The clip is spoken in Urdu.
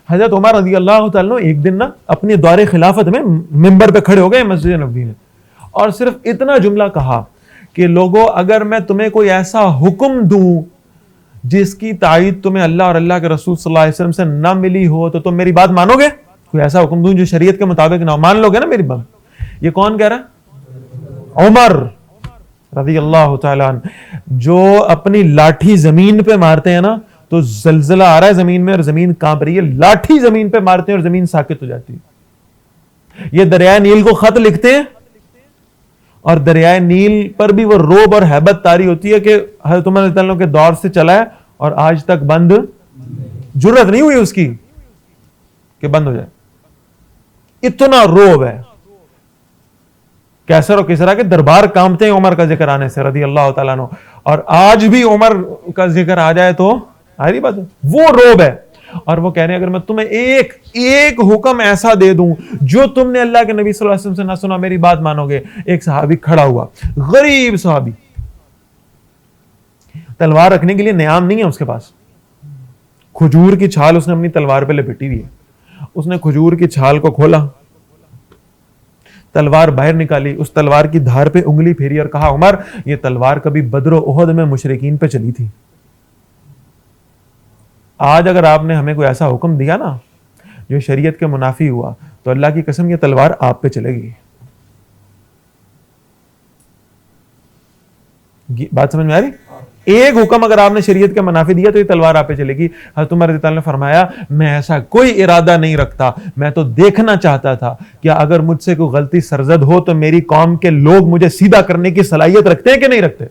حضرت عمر رضی اللہ تعالیٰ ایک دن نا اپنے دور خلافت میں ممبر پہ کھڑے ہو گئے مسجد نبوی میں، اور صرف اتنا جملہ کہا کہ لوگوں اگر میں تمہیں کوئی ایسا حکم دوں جس کی تائید تمہیں اللہ اور اللہ کے رسول صلی اللہ علیہ وسلم سے نہ ملی ہو تو تم میری بات مانو گے؟ کوئی ایسا حکم دوں جو شریعت کے مطابق نہ ہو، مان لو گے نا میری بات؟ یہ کون کہہ رہا ہے؟ عمر رضی اللہ تعالیٰ عنہ، جو اپنی لاٹھی زمین پہ مارتے ہیں نا تو زلزلہ آ رہا ہے زمین میں اور زمین کانپ رہی ہے، لاٹھی زمین پہ مارتے ہیں اور زمین ساکت ہو جاتی ہے۔ یہ دریائے نیل کو خط لکھتے ہیں اور دریائے نیل پر بھی وہ روب اور ہیبت طاری ہوتی ہے کہ حضرت عمر رضی اللہ عنہ کے دور سے چلا ہے اور آج تک بند، جرت نہیں ہوئی اس کی کہ بند ہو جائے، اتنا روب ہے۔ کیسر و کسرا کے دربار کانپتے ہیں عمر کا ذکر آنے سے رضی اللہ تعالیٰ عنہ، اور آج بھی عمر کا ذکر آ جائے تو آئی بات ہے، وہ روب ہے۔ اور وہ کہہ رہے ہیں اگر میں تمہیں ایک حکم ایسا دے دوں جو تم نے اللہ کے نبی صلی اللہ علیہ وسلم سے نہ سنا، میری بات مانو گے؟ ایک صحابی کھڑا ہوا، غریب صحابی، تلوار رکھنے کے لیے نیام نہیں ہے اس کے پاس، کھجور کی چھال اس نے اپنی تلوار پہ لپٹی ہوئی ہے، اس نے کھجور کی چھال کو کھولا، تلوار باہر نکالی، اس تلوار کی دھار پہ انگلی پھیری اور کہا عمر یہ تلوار کبھی بدر و احد میں مشرکین پہ چلی تھی، آج اگر آپ نے ہمیں کوئی ایسا حکم دیا نا جو شریعت کے منافی ہوا تو اللہ کی قسم یہ تلوار آپ پہ چلے گی۔ بات سمجھ میں آ رہی؟ ایک حکم اگر آپ نے شریعت کے منافی دیا تو یہ تلوار آپ پہ چلے گی۔ حضرت عمر رضی اللہ عنہ نے فرمایا میں ایسا کوئی ارادہ نہیں رکھتا، میں تو دیکھنا چاہتا تھا کہ اگر مجھ سے کوئی غلطی سرزد ہو تو میری قوم کے لوگ مجھے سیدھا کرنے کی صلاحیت رکھتے ہیں کہ نہیں رکھتے۔